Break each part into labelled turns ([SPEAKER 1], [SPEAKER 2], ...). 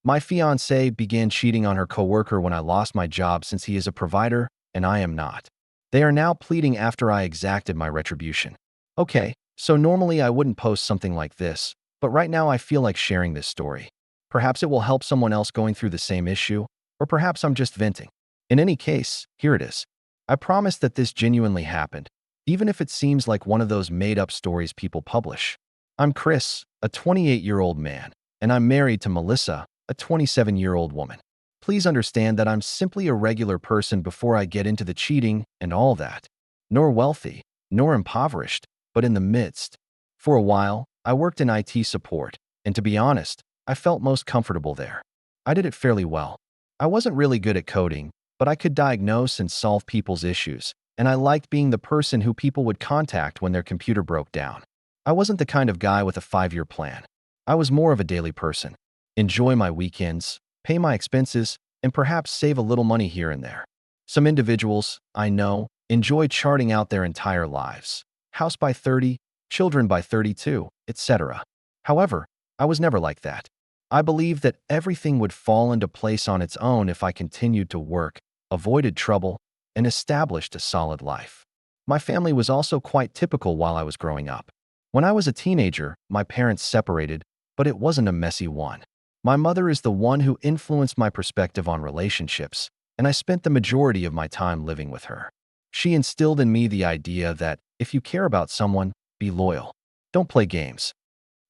[SPEAKER 1] My fiancé began cheating on her coworker when I lost my job since he is a provider and I am not. They are now pleading after I exacted my retribution. Okay, so normally I wouldn't post something like this, but right now I feel like sharing this story. Perhaps it will help someone else going through the same issue, or perhaps I'm just venting. In any case, here it is. I promise that this genuinely happened, even if it seems like one of those made-up stories people publish. I'm Chris, a 28-year-old man, and I'm married to Melissa, a 27-year-old woman. Please understand that I'm simply a regular person before I get into the cheating and all that. Nor wealthy, nor impoverished, but in the midst. For a while, I worked in IT support, and to be honest, I felt most comfortable there. I did it fairly well. I wasn't really good at coding, but I could diagnose and solve people's issues, and I liked being the person who people would contact when their computer broke down. I wasn't the kind of guy with a 5-year plan. I was more of a daily person. Enjoy my weekends, pay my expenses, and perhaps save a little money here and there. Some individuals, I know, enjoy charting out their entire lives. House by 30, children by 32, etc. However, I was never like that. I believed that everything would fall into place on its own if I continued to work, avoided trouble, and established a solid life. My family was also quite typical while I was growing up. When I was a teenager, my parents separated, but it wasn't a messy one. My mother is the one who influenced my perspective on relationships, and I spent the majority of my time living with her. She instilled in me the idea that if you care about someone, be loyal. Don't play games.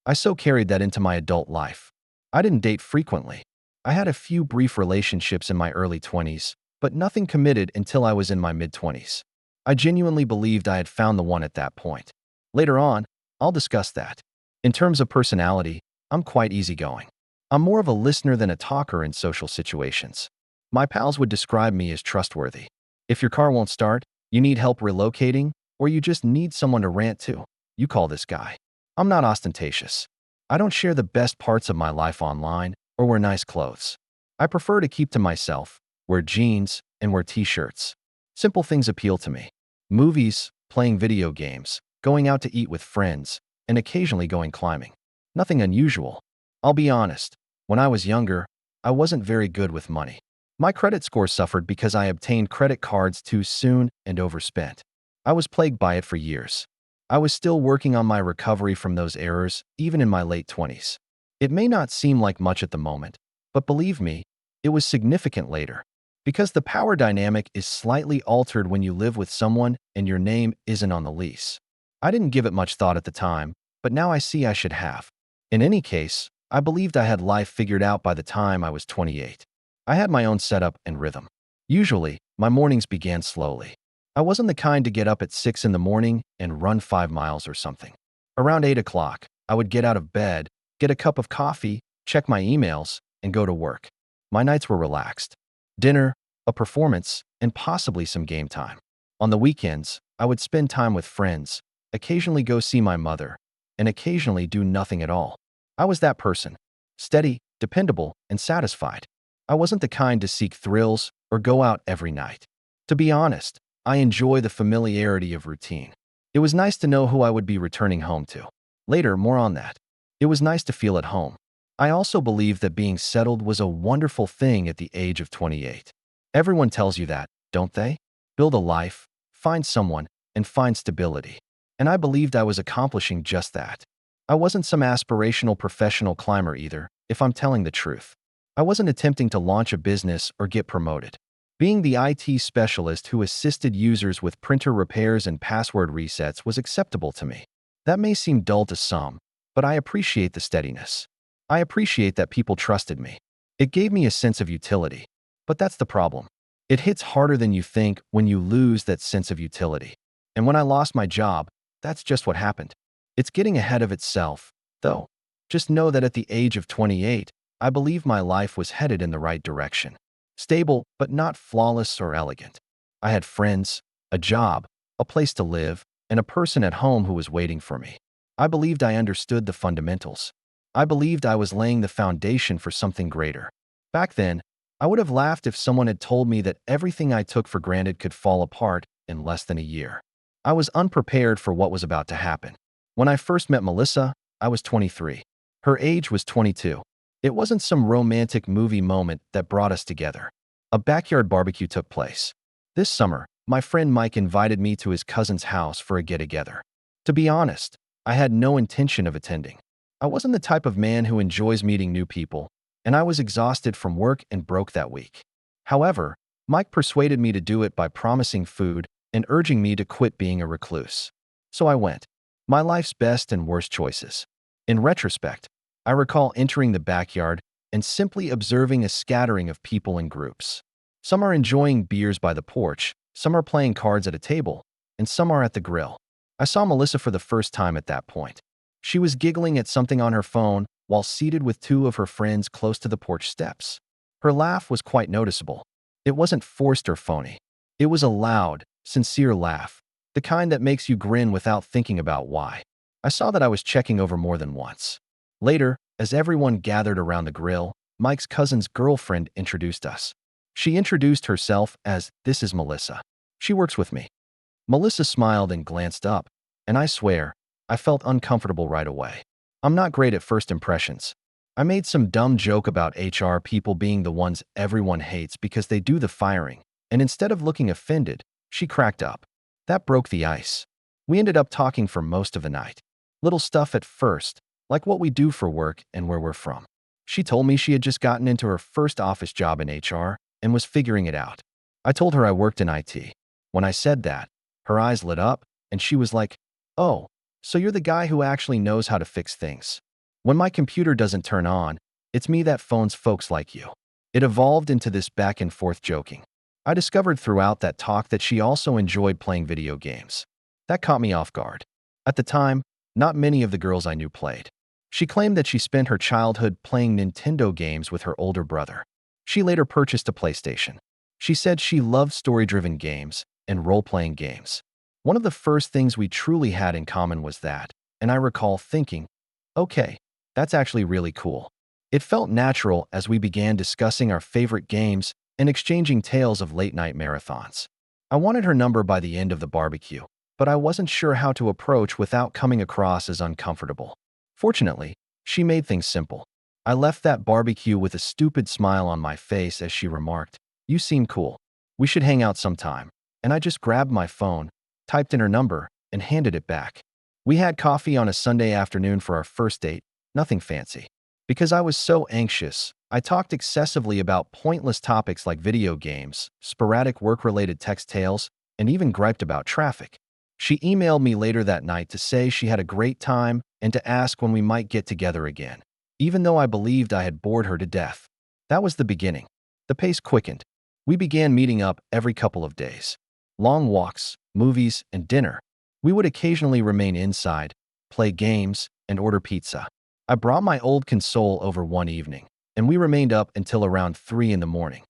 [SPEAKER 1] I so carried that into my adult life. I didn't date frequently. I had a few brief relationships in my early 20s, but nothing committed until I was in my mid-20s. I genuinely believed I had found the one at that point. Later on, I'll discuss that. In terms of personality, I'm quite easygoing. I'm more of a listener than a talker in social situations. My pals would describe me as trustworthy. If your car won't start, you need help relocating, or you just need someone to rant to, you call this guy. I'm not ostentatious. I don't share the best parts of my life online or wear nice clothes. I prefer to keep to myself, wear jeans, and wear t-shirts. Simple things appeal to me. Movies, playing video games, going out to eat with friends, and occasionally going climbing. Nothing unusual. I'll be honest, when I was younger, I wasn't very good with money. My credit score suffered because I obtained credit cards too soon and overspent. I was plagued by it for years. I was still working on my recovery from those errors, even in my late 20s. It may not seem like much at the moment, but believe me, it was significant later. Because the power dynamic is slightly altered when you live with someone and your name isn't on the lease. I didn't give it much thought at the time, but now I see I should have. In any case, I believed I had life figured out by the time I was 28. I had my own setup and rhythm. Usually, my mornings began slowly. I wasn't the kind to get up at 6 in the morning and run 5 miles or something. Around 8 o'clock, I would get out of bed, get a cup of coffee, check my emails, and go to work. My nights were relaxed. Dinner, a performance, and possibly some game time. On the weekends, I would spend time with friends, occasionally go see my mother, and occasionally do nothing at all. I was that person. Steady, dependable, and satisfied. I wasn't the kind to seek thrills or go out every night. To be honest, I enjoy the familiarity of routine. It was nice to know who I would be returning home to. Later, more on that. It was nice to feel at home. I also believed that being settled was a wonderful thing at the age of 28. Everyone tells you that, don't they? Build a life, find someone, and find stability. And I believed I was accomplishing just that. I wasn't some aspirational professional climber either, if I'm telling the truth. I wasn't attempting to launch a business or get promoted. Being the IT specialist who assisted users with printer repairs and password resets was acceptable to me. That may seem dull to some, but I appreciate the steadiness. I appreciate that people trusted me. It gave me a sense of utility. But that's the problem. It hits harder than you think when you lose that sense of utility. And when I lost my job, that's just what happened. It's getting ahead of itself, though. Just know that at the age of 28, I believe my life was headed in the right direction. Stable, but not flawless or elegant. I had friends, a job, a place to live, and a person at home who was waiting for me. I believed I understood the fundamentals. I believed I was laying the foundation for something greater. Back then, I would have laughed if someone had told me that everything I took for granted could fall apart in less than a year. I was unprepared for what was about to happen. When I first met Melissa, I was 23. Her age was 22. It wasn't some romantic movie moment that brought us together. A backyard barbecue took place. This summer, my friend Mike invited me to his cousin's house for a get-together. To be honest, I had no intention of attending. I wasn't the type of man who enjoys meeting new people, and I was exhausted from work and broke that week. However, Mike persuaded me to do it by promising food and urging me to quit being a recluse. So I went. My life's best and worst choices. In retrospect, I recall entering the backyard and simply observing a scattering of people in groups. Some are enjoying beers by the porch, some are playing cards at a table, and some are at the grill. I saw Melissa for the first time at that point. She was giggling at something on her phone while seated with two of her friends close to the porch steps. Her laugh was quite noticeable. It wasn't forced or phony. It was a loud, sincere laugh, the kind that makes you grin without thinking about why. I saw that I was checking over more than once. Later, as everyone gathered around the grill, Mike's cousin's girlfriend introduced us. She introduced herself as, "This is Melissa. She works with me." Melissa smiled and glanced up, and I swear, I felt uncomfortable right away. I'm not great at first impressions. I made some dumb joke about HR people being the ones everyone hates because they do the firing, and instead of looking offended, she cracked up. That broke the ice. We ended up talking for most of the night. Little stuff at first, like what we do for work and where we're from. She told me she had just gotten into her first office job in HR and was figuring it out. I told her I worked in IT. When I said that, her eyes lit up, and she was like, "Oh, so you're the guy who actually knows how to fix things. When my computer doesn't turn on, it's me that phones folks like you." It evolved into this back and forth joking. I discovered throughout that talk that she also enjoyed playing video games. That caught me off guard. At the time, not many of the girls I knew played. She claimed that she spent her childhood playing Nintendo games with her older brother. She later purchased a PlayStation. She said she loved story-driven games and role-playing games. One of the first things we truly had in common was that, and I recall thinking, okay, that's actually really cool. It felt natural as we began discussing our favorite games and exchanging tales of late-night marathons. I wanted her number by the end of the barbecue, but I wasn't sure how to approach without coming across as uncomfortable. Fortunately, she made things simple. I left that barbecue with a stupid smile on my face as she remarked, "You seem cool. We should hang out sometime." And I just grabbed my phone, typed in her number, and handed it back. We had coffee on a Sunday afternoon for our first date, nothing fancy. Because I was so anxious, I talked excessively about pointless topics like video games, sporadic work-related text tales, and even griped about traffic. She emailed me later that night to say she had a great time and to ask when we might get together again, even though I believed I had bored her to death. That was the beginning. The pace quickened. We began meeting up every couple of days. Long walks, movies, and dinner. We would occasionally remain inside, play games, and order pizza. I brought my old console over one evening, and we remained up until around 3 in the morning.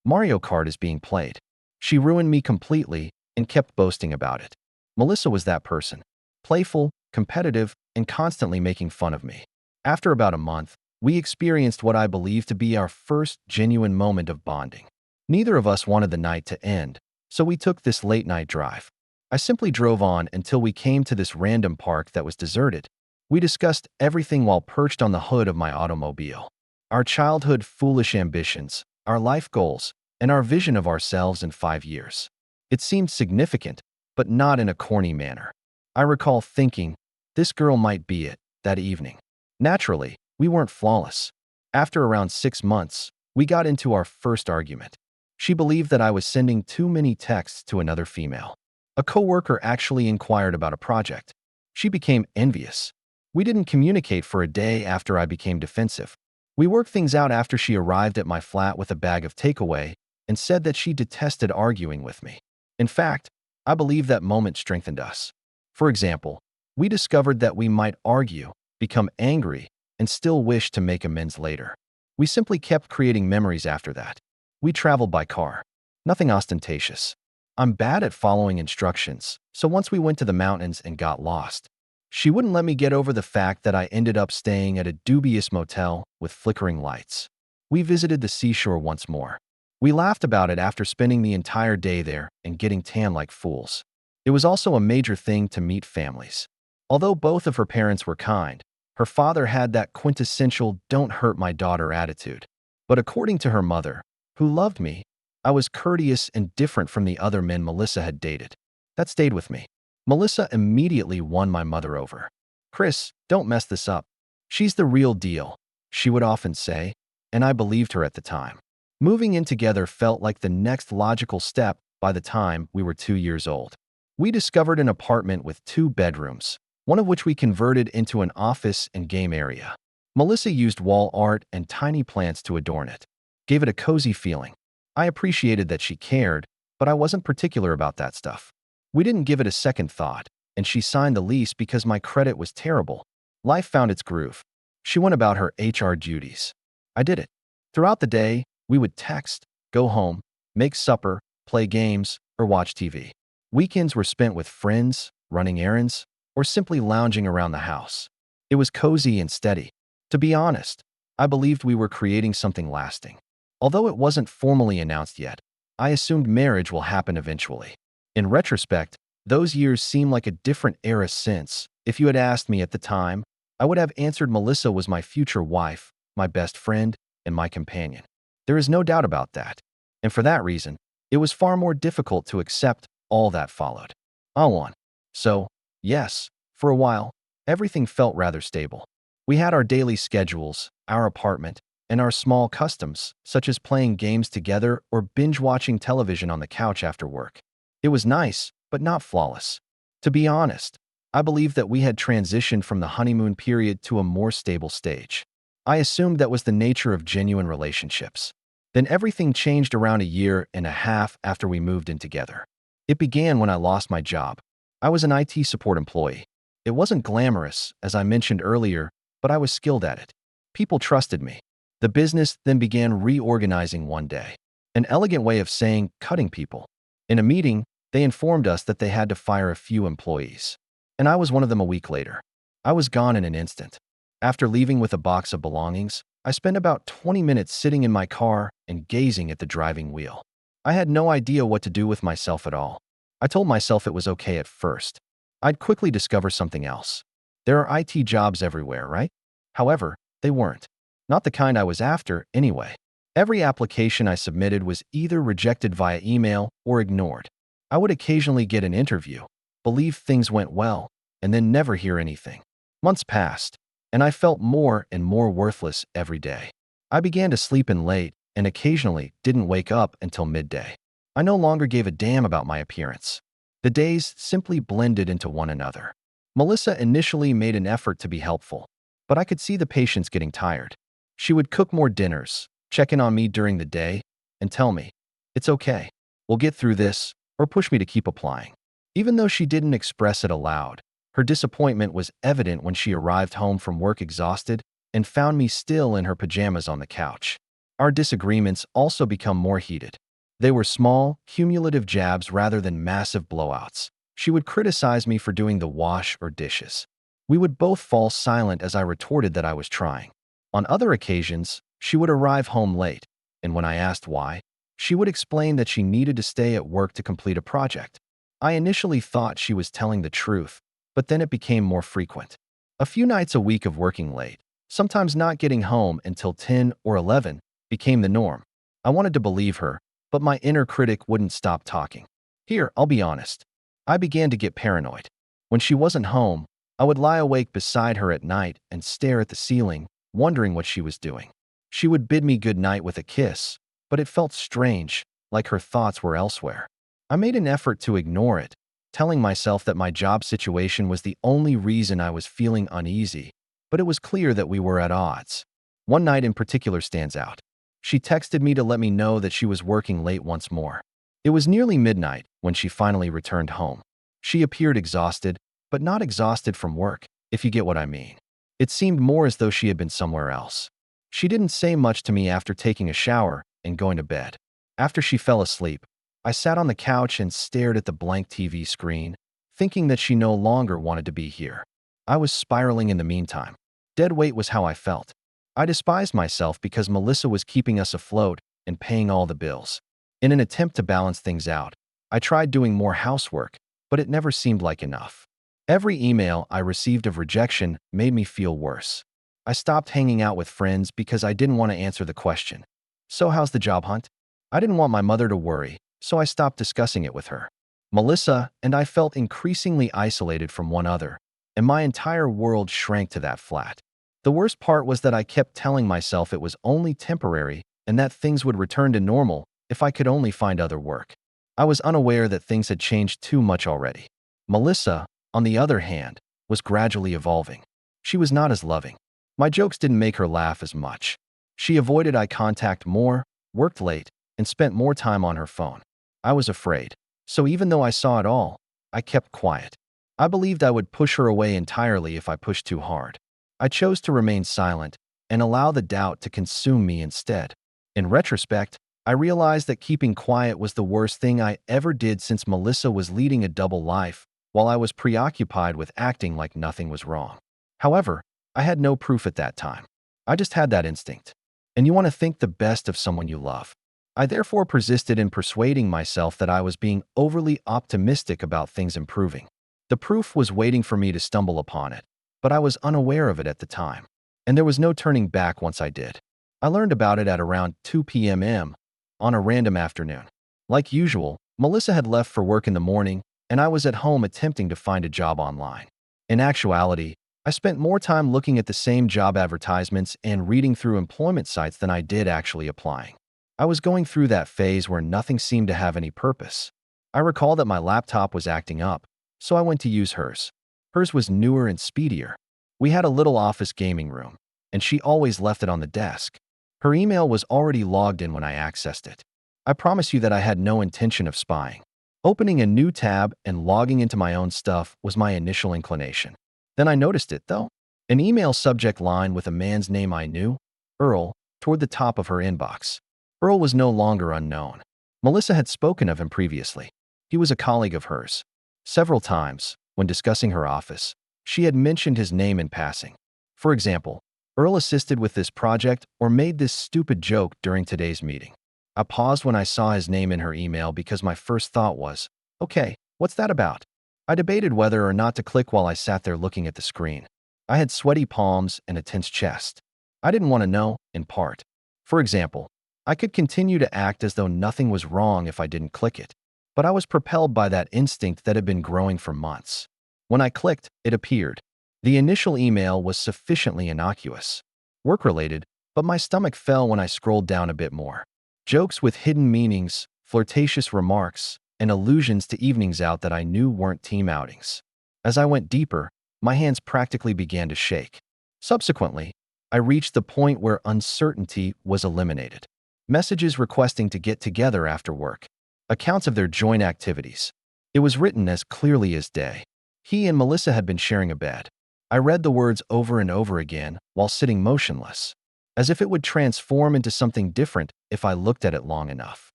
[SPEAKER 1] Mario Kart is being played. She ruined me completely and kept boasting about it. Melissa was that person. Playful, competitive, and constantly making fun of me. After about a month, we experienced what I believe to be our first genuine moment of bonding. Neither of us wanted the night to end, so we took this late-night drive. I simply drove on until we came to this random park that was deserted. We discussed everything while perched on the hood of my automobile. Our childhood foolish ambitions, our life goals, and our vision of ourselves in 5 years. It seemed significant, but not in a corny manner. I recall thinking, this girl might be it, that evening. Naturally, we weren't flawless. After around 6 months, we got into our first argument. She believed that I was sending too many texts to another female. A coworker actually inquired about a project. She became envious. We didn't communicate for a day after I became defensive. We worked things out after she arrived at my flat with a bag of takeaway and said that she detested arguing with me. In fact, I believe that moment strengthened us. For example, we discovered that we might argue, become angry, and still wish to make amends later. We simply kept creating memories after that. We traveled by car. Nothing ostentatious. I'm bad at following instructions, so once we went to the mountains and got lost, she wouldn't let me get over the fact that I ended up staying at a dubious motel with flickering lights. We visited the seashore once more. We laughed about it after spending the entire day there and getting tan like fools. It was also a major thing to meet families. Although both of her parents were kind, Her father had that quintessential don't hurt my daughter attitude. But according to her mother, who loved me, I was courteous and different from the other men Melissa had dated. That stayed with me. Melissa immediately won my mother over. "Chris, don't mess this up. She's the real deal," she would often say, and I believed her at the time. Moving in together felt like the next logical step by the time we were 2 years old. We discovered an apartment with 2 bedrooms, one of which we converted into an office and game area. Melissa used wall art and tiny plants to adorn it, gave it a cozy feeling. I appreciated that she cared, but I wasn't particular about that stuff. We didn't give it a second thought, and she signed the lease because my credit was terrible. Life found its groove. She went about her HR duties. I did it. Throughout the day, we would text, go home, make supper, play games, or watch TV. Weekends were spent with friends, running errands, or simply lounging around the house. It was cozy and steady. To be honest, I believed we were creating something lasting. Although it wasn't formally announced yet, I assumed marriage will happen eventually. In retrospect, those years seem like a different era since. If you had asked me at the time, I would have answered Melissa was my future wife, my best friend, and my companion. There is no doubt about that. And for that reason, it was far more difficult to accept all that followed. On. So, yes, for a while, everything felt rather stable. We had our daily schedules, our apartment, and our small customs, such as playing games together or binge-watching television on the couch after work. It was nice, but not flawless. To be honest, I believe that we had transitioned from the honeymoon period to a more stable stage. I assumed that was the nature of genuine relationships. Then everything changed around a year and a half after we moved in together. It began when I lost my job. I was an IT support employee. It wasn't glamorous, as I mentioned earlier, but I was skilled at it. People trusted me. The business then began reorganizing one day. An elegant way of saying cutting people. In a meeting, they informed us that they had to fire a few employees. And I was one of them a week later. I was gone in an instant. After leaving with a box of belongings, I spent about 20 minutes sitting in my car and gazing at the driving wheel. I had no idea what to do with myself at all. I told myself it was okay at first. I'd quickly discover something else. There are IT jobs everywhere, right? However, they weren't. Not the kind I was after, anyway. Every application I submitted was either rejected via email or ignored. I would occasionally get an interview, believe things went well, and then never hear anything. Months passed, and I felt more and more worthless every day. I began to sleep in late and occasionally didn't wake up until midday. I no longer gave a damn about my appearance. The days simply blended into one another. Melissa initially made an effort to be helpful, but I could see the patients getting tired. She would cook more dinners, check in on me during the day, and tell me, "It's okay, we'll get through this," or push me to keep applying. Even though she didn't express it aloud, her disappointment was evident when she arrived home from work exhausted and found me still in her pajamas on the couch. Our disagreements also become more heated. They were small, cumulative jabs rather than massive blowouts. She would criticize me for doing the wash or dishes. We would both fall silent as I retorted that I was trying. On other occasions, she would arrive home late, and when I asked why, she would explain that she needed to stay at work to complete a project. I initially thought she was telling the truth, but then it became more frequent. A few nights a week of working late, sometimes not getting home until 10 or 11, became the norm. I wanted to believe her, but my inner critic wouldn't stop talking. Here, I'll be honest. I began to get paranoid. When she wasn't home, I would lie awake beside her at night and stare at the ceiling, wondering what she was doing. She would bid me good night with a kiss, but it felt strange, like her thoughts were elsewhere. I made an effort to ignore it, telling myself that my job situation was the only reason I was feeling uneasy, but it was clear that we were at odds. One night in particular stands out. She texted me to let me know that she was working late once more. It was nearly midnight when she finally returned home. She appeared exhausted, but not exhausted from work, if you get what I mean. It seemed more as though she had been somewhere else. She didn't say much to me after taking a shower and going to bed. After she fell asleep, I sat on the couch and stared at the blank TV screen, thinking that she no longer wanted to be here. I was spiraling in the meantime. Dead weight was how I felt. I despised myself because Melissa was keeping us afloat and paying all the bills. In an attempt to balance things out, I tried doing more housework, but it never seemed like enough. Every email I received of rejection made me feel worse. I stopped hanging out with friends because I didn't want to answer the question, "So how's the job hunt?" I didn't want my mother to worry, so I stopped discussing it with her. Melissa and I felt increasingly isolated from one another, and my entire world shrank to that flat. The worst part was that I kept telling myself it was only temporary and that things would return to normal if I could only find other work. I was unaware that things had changed too much already. Melissa, on the other hand, was gradually evolving. She was not as loving. My jokes didn't make her laugh as much. She avoided eye contact more, worked late, and spent more time on her phone. I was afraid. So even though I saw it all, I kept quiet. I believed I would push her away entirely if I pushed too hard. I chose to remain silent and allow the doubt to consume me instead. In retrospect, I realized that keeping quiet was the worst thing I ever did since Melissa was leading a double life while I was preoccupied with acting like nothing was wrong. However, I had no proof at that time. I just had that instinct. And you want to think the best of someone you love. I therefore persisted in persuading myself that I was being overly optimistic about things improving. The proof was waiting for me to stumble upon it, but I was unaware of it at the time. And there was no turning back once I did. I learned about it at around 2 p.m. on a random afternoon. Like usual, Melissa had left for work in the morning, and I was at home attempting to find a job online. In actuality, I spent more time looking at the same job advertisements and reading through employment sites than I did actually applying. I was going through that phase where nothing seemed to have any purpose. I recall that my laptop was acting up, so I went to use hers. Hers was newer and speedier. We had a little office gaming room, and she always left it on the desk. Her email was already logged in when I accessed it. I promise you that I had no intention of spying. Opening a new tab and logging into my own stuff was my initial inclination. Then I noticed it, though. An email subject line with a man's name I knew, Earl, toward the top of her inbox. Earl was no longer unknown. Melissa had spoken of him previously. He was a colleague of hers. Several times, when discussing her office, she had mentioned his name in passing. For example, Earl assisted with this project or made this stupid joke during today's meeting. I paused when I saw his name in her email because my first thought was, okay, what's that about? I debated whether or not to click while I sat there looking at the screen. I had sweaty palms and a tense chest. I didn't want to know, in part. For example, I could continue to act as though nothing was wrong if I didn't click it, but I was propelled by that instinct that had been growing for months. When I clicked, it appeared. The initial email was sufficiently innocuous, work-related, but my stomach fell when I scrolled down a bit more. Jokes with hidden meanings, flirtatious remarks, and allusions to evenings out that I knew weren't team outings. As I went deeper, my hands practically began to shake. Subsequently, I reached the point where uncertainty was eliminated. Messages requesting to get together after work. Accounts of their joint activities. It was written as clearly as day. He and Melissa had been sharing a bed. I read the words over and over again while sitting motionless, as if it would transform into something different if I looked at it long enough.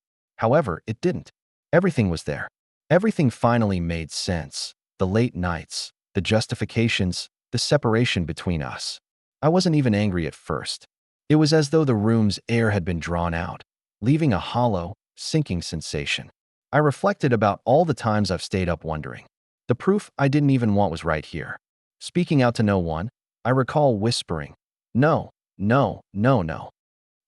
[SPEAKER 1] However, it didn't. Everything was there. Everything finally made sense. The late nights, the justifications, the separation between us. I wasn't even angry at first. It was as though the room's air had been drawn out, leaving a hollow, sinking sensation. I reflected about all the times I've stayed up wondering. The proof I didn't even want was right here. Speaking out to no one, I recall whispering, "No, no, no, no,"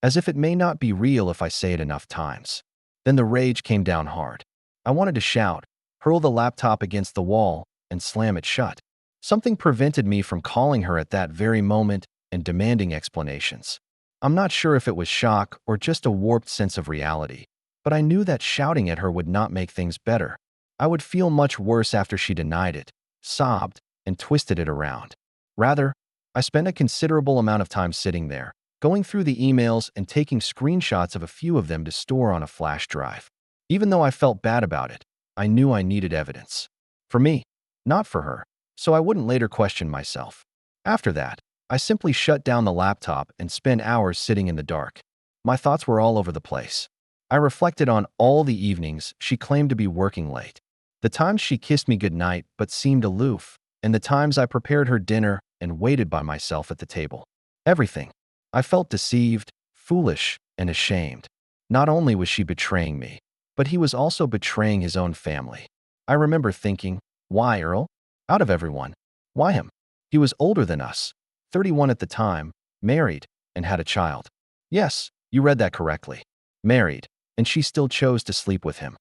[SPEAKER 1] as if it may not be real if I say it enough times. Then the rage came down hard. I wanted to shout, hurl the laptop against the wall, and slam it shut. Something prevented me from calling her at that very moment and demanding explanations. I'm not sure if it was shock or just a warped sense of reality, but I knew that shouting at her would not make things better. I would feel much worse after she denied it, sobbed, and twisted it around. Rather, I spent a considerable amount of time sitting there, going through the emails and taking screenshots of a few of them to store on a flash drive. Even though I felt bad about it, I knew I needed evidence. For me, not for her, so I wouldn't later question myself. After that, I simply shut down the laptop and spent hours sitting in the dark. My thoughts were all over the place. I reflected on all the evenings she claimed to be working late, the times she kissed me goodnight but seemed aloof, and the times I prepared her dinner and waited by myself at the table. Everything. I felt deceived, foolish, and ashamed. Not only was she betraying me, but he was also betraying his own family. I remember thinking, why, Earl? Out of everyone. Why him? He was older than us, 31 at the time, married, and had a child. Yes, you read that correctly. Married, and she still chose to sleep with him.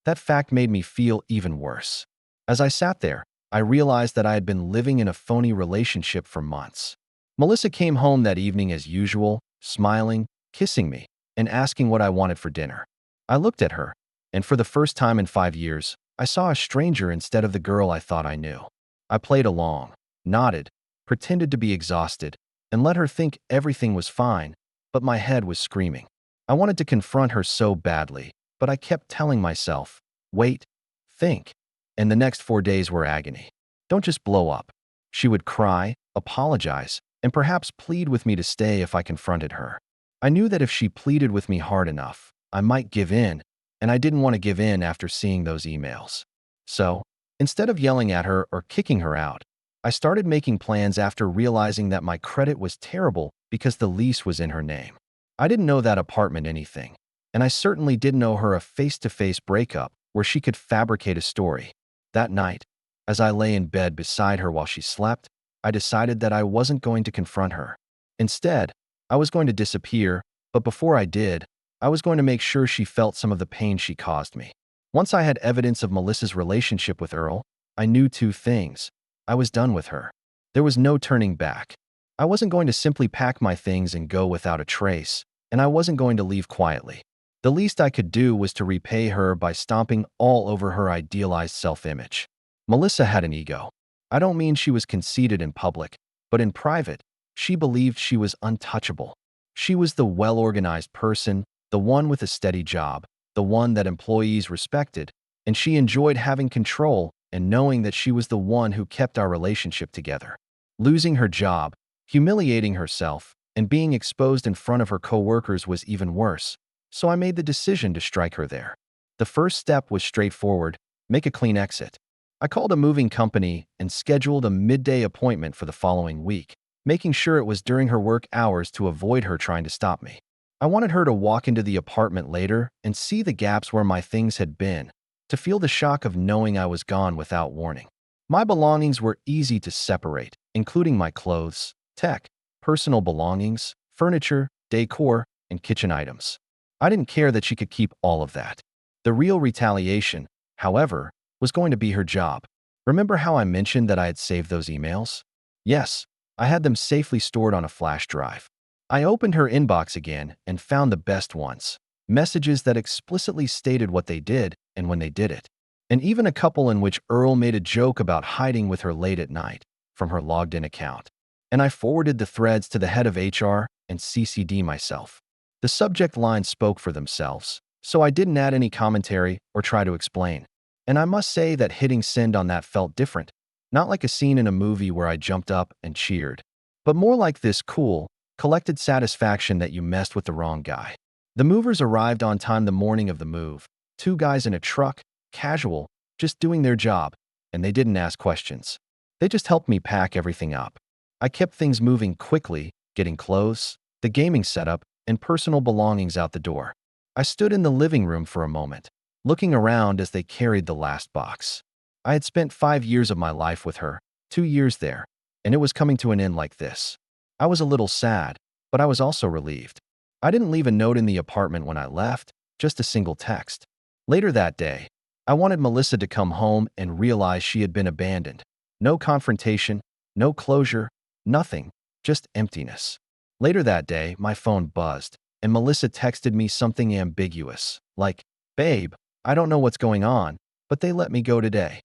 [SPEAKER 1] That fact made me feel even worse. As I sat there, I realized that I had been living in a phony relationship for months. Melissa came home that evening as usual, smiling, kissing me, and asking what I wanted for dinner. I looked at her, and for the first time in 5 years, I saw a stranger instead of the girl I thought I knew. I played along, nodded, pretended to be exhausted, and let her think everything was fine, but my head was screaming. I wanted to confront her so badly, but I kept telling myself, wait, think. And the next 4 days were agony. Don't just blow up. She would cry, apologize, and perhaps plead with me to stay if I confronted her. I knew that if she pleaded with me hard enough, I might give in, and I didn't want to give in after seeing those emails. So, instead of yelling at her or kicking her out, I started making plans after realizing that my credit was terrible because the lease was in her name. I didn't know that apartment anything, and I certainly didn't owe her a face-to-face breakup where she could fabricate a story. That night, as I lay in bed beside her while she slept, I decided that I wasn't going to confront her. Instead, I was going to disappear, but before I did, I was going to make sure she felt some of the pain she caused me. Once I had evidence of Melissa's relationship with Earl, I knew two things. I was done with her. There was no turning back. I wasn't going to simply pack my things and go without a trace, and I wasn't going to leave quietly. The least I could do was to repay her by stomping all over her idealized self-image. Melissa had an ego. I don't mean she was conceited in public, but in private, she believed she was untouchable. She was the well-organized person, the one with a steady job, the one that employees respected, and she enjoyed having control and knowing that she was the one who kept our relationship together. Losing her job, humiliating herself, and being exposed in front of her coworkers was even worse, so I made the decision to strike her there. The first step was straightforward: make a clean exit. I called a moving company and scheduled a midday appointment for the following week, making sure it was during her work hours to avoid her trying to stop me. I wanted her to walk into the apartment later and see the gaps where my things had been, to feel the shock of knowing I was gone without warning. My belongings were easy to separate, including my clothes, tech, personal belongings, furniture, decor, and kitchen items. I didn't care that she could keep all of that. The real retaliation, however, was going to be her job. Remember how I mentioned that I had saved those emails? Yes, I had them safely stored on a flash drive. I opened her inbox again and found the best ones. Messages that explicitly stated what they did and when they did it. And even a couple in which Earl made a joke about hiding with her late at night from her logged-in account. And I forwarded the threads to the head of HR and CC'd myself. The subject lines spoke for themselves, so I didn't add any commentary or try to explain. And I must say that hitting send on that felt different. Not like a scene in a movie where I jumped up and cheered, but more like this cool, collected satisfaction that you messed with the wrong guy. The movers arrived on time the morning of the move. Two guys in a truck, casual, just doing their job, and they didn't ask questions. They just helped me pack everything up. I kept things moving quickly, getting clothes, the gaming setup, and personal belongings out the door. I stood in the living room for a moment, looking around as they carried the last box. I had spent 5 years of my life with her, 2 years there, and it was coming to an end like this. I was a little sad, but I was also relieved. I didn't leave a note in the apartment when I left, just a single text. Later that day, I wanted Melissa to come home and realize she had been abandoned. No confrontation, no closure, nothing, just emptiness. Later that day, my phone buzzed, and Melissa texted me something ambiguous, like, "Babe, I don't know what's going on, but they let me go today.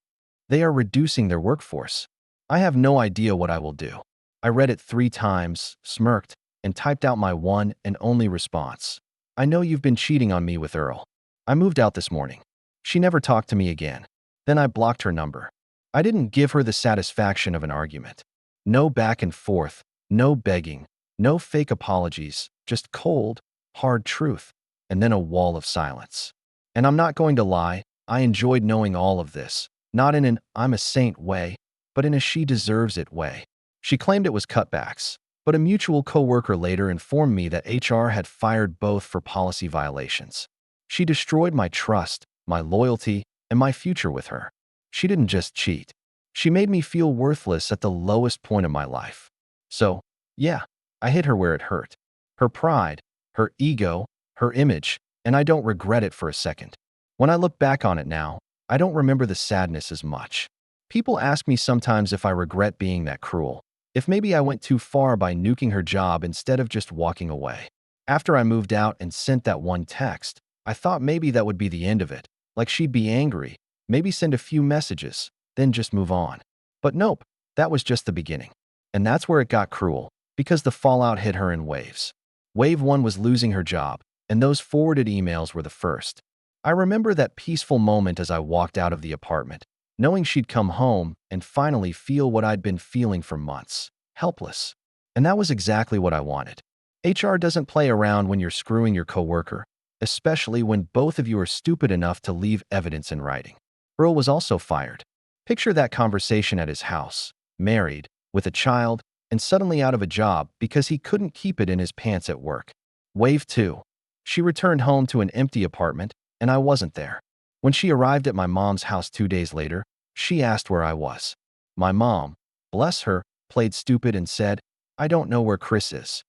[SPEAKER 1] They are reducing their workforce. I have no idea what I will do." I read it 3 times, smirked, and typed out my one and only response. "I know you've been cheating on me with Earl. I moved out this morning." She never talked to me again. Then I blocked her number. I didn't give her the satisfaction of an argument. No back and forth, no begging, no fake apologies, just cold, hard truth, and then a wall of silence. And I'm not going to lie, I enjoyed knowing all of this, not in an "I'm a saint" way, but in a "she deserves it" way. She claimed it was cutbacks, but a mutual coworker later informed me that HR had fired both for policy violations. She destroyed my trust, my loyalty, and my future with her. She didn't just cheat. She made me feel worthless at the lowest point of my life. So, yeah, I hit her where it hurt. Her pride, her ego, her image, and I don't regret it for a second. When I look back on it now, I don't remember the sadness as much. People ask me sometimes if I regret being that cruel, if maybe I went too far by nuking her job instead of just walking away. After I moved out and sent that one text, I thought maybe that would be the end of it, like she'd be angry, maybe send a few messages, then just move on. But nope, that was just the beginning. And that's where it got cruel, because the fallout hit her in waves. Wave 1 was losing her job, and those forwarded emails were the first. I remember that peaceful moment as I walked out of the apartment, knowing she'd come home and finally feel what I'd been feeling for months, helpless. And that was exactly what I wanted. HR doesn't play around when you're screwing your coworker, especially when both of you are stupid enough to leave evidence in writing. Earl was also fired. Picture that conversation at his house, married, with a child, and suddenly out of a job because he couldn't keep it in his pants at work. Wave 2. She returned home to an empty apartment, and I wasn't there. When she arrived at my mom's house 2 days later, she asked where I was. My mom, bless her, played stupid and said, "I don't know where Chris is."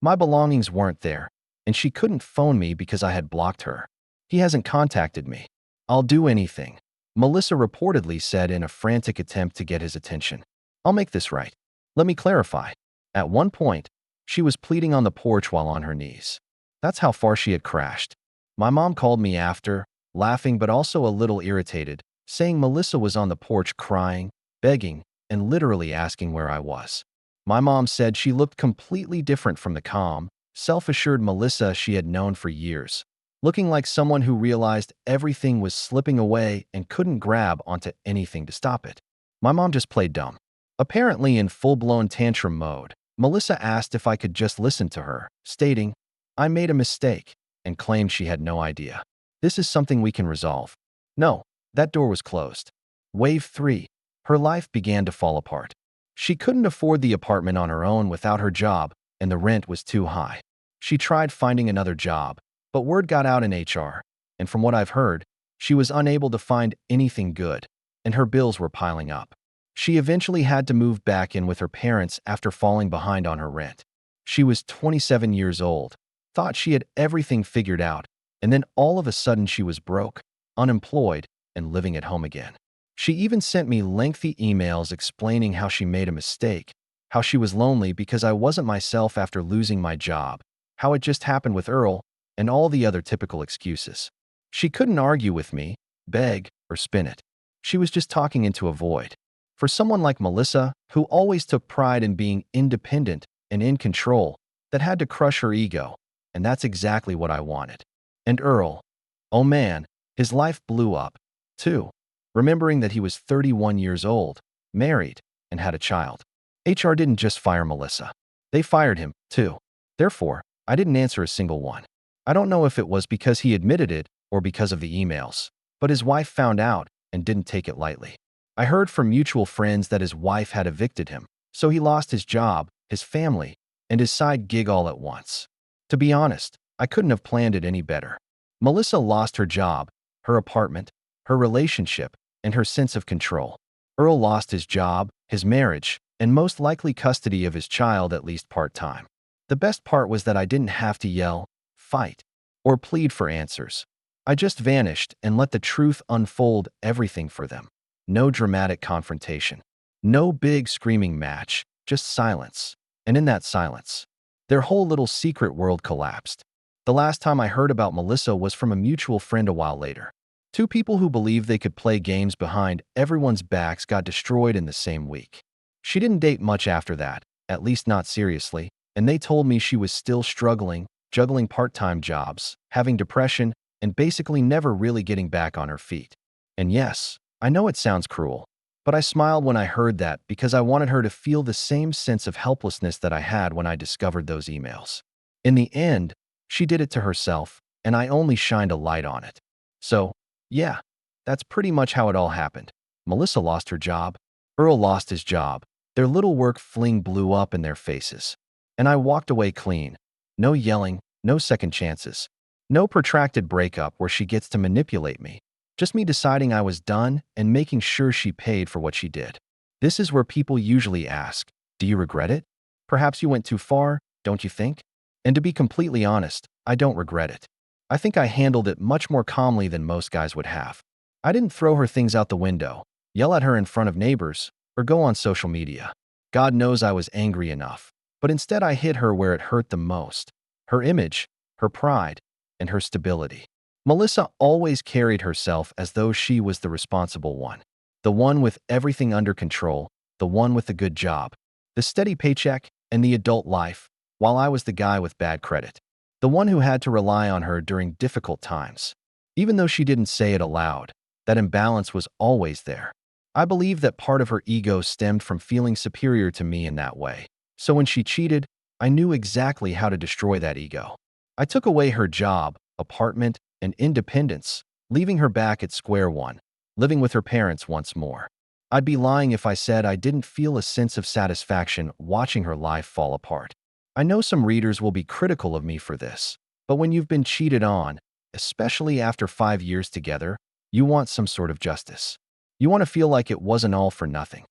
[SPEAKER 1] My belongings weren't there, and she couldn't phone me because I had blocked her. "He hasn't contacted me. I'll do anything," Melissa reportedly said in a frantic attempt to get his attention. "I'll make this right. Let me clarify." At one point, she was pleading on the porch while on her knees. That's how far she had crashed. My mom called me after, laughing but also a little irritated, saying Melissa was on the porch crying, begging, and literally asking where I was. My mom said she looked completely different from the calm, self-assured Melissa she had known for years, looking like someone who realized everything was slipping away and couldn't grab onto anything to stop it. My mom just played dumb. Apparently in full-blown tantrum mode, Melissa asked if I could just listen to her, stating, "I made a mistake," and claimed she had no idea. "This is something we can resolve." No, that door was closed. Wave 3. Her life began to fall apart. She couldn't afford the apartment on her own without her job, and the rent was too high. She tried finding another job, but word got out in HR, and from what I've heard, she was unable to find anything good, and her bills were piling up. She eventually had to move back in with her parents after falling behind on her rent. She was 27 years old, thought she had everything figured out, and then all of a sudden she was broke, unemployed, and living at home again. She even sent me lengthy emails explaining how she made a mistake, how she was lonely because I wasn't myself after losing my job, how it just happened with Earl, and all the other typical excuses. She couldn't argue with me, beg, or spin it. She was just talking into a void. For someone like Melissa, who always took pride in being independent and in control, that had to crush her ego, and that's exactly what I wanted. And Earl, oh man, his life blew up, too, remembering that he was 31 years old, married, and had a child. HR didn't just fire Melissa. They fired him, too. Therefore, I didn't answer a single one. I don't know if it was because he admitted it or because of the emails, but his wife found out and didn't take it lightly. I heard from mutual friends that his wife had evicted him, so he lost his job, his family, and his side gig all at once. To be honest, I couldn't have planned it any better. Melissa lost her job, her apartment, her relationship, and her sense of control. Earl lost his job, his marriage, and most likely custody of his child at least part-time. The best part was that I didn't have to yell, fight, or plead for answers. I just vanished and let the truth unfold everything for them. No dramatic confrontation. No big screaming match, just silence. And in that silence, their whole little secret world collapsed. The last time I heard about Melissa was from a mutual friend a while later. Two people who believed they could play games behind everyone's backs got destroyed in the same week. She didn't date much after that, at least not seriously, and they told me she was still struggling, juggling part-time jobs, having depression, and basically never really getting back on her feet. And yes, I know it sounds cruel, but I smiled when I heard that because I wanted her to feel the same sense of helplessness that I had when I discovered those emails. In the end, she did it to herself, and I only shined a light on it. So, yeah, that's pretty much how it all happened. Melissa lost her job. Earl lost his job. Their little work fling blew up in their faces. And I walked away clean. No yelling, no second chances. No protracted breakup where she gets to manipulate me. Just me deciding I was done and making sure she paid for what she did. This is where people usually ask, do you regret it? Perhaps you went too far, don't you think? And to be completely honest, I don't regret it. I think I handled it much more calmly than most guys would have. I didn't throw her things out the window, yell at her in front of neighbors, or go on social media. God knows I was angry enough. But instead I hit her where it hurt the most. Her image, her pride, and her stability. Melissa always carried herself as though she was the responsible one. The one with everything under control, the one with the good job, the steady paycheck, and the adult life, while I was the guy with bad credit. The one who had to rely on her during difficult times. Even though she didn't say it aloud, that imbalance was always there. I believe that part of her ego stemmed from feeling superior to me in that way. So when she cheated, I knew exactly how to destroy that ego. I took away her job, apartment, and independence, leaving her back at square one, living with her parents once more. I'd be lying if I said I didn't feel a sense of satisfaction watching her life fall apart. I know some readers will be critical of me for this, but when you've been cheated on, especially after 5 years together, you want some sort of justice. You want to feel like it wasn't all for nothing.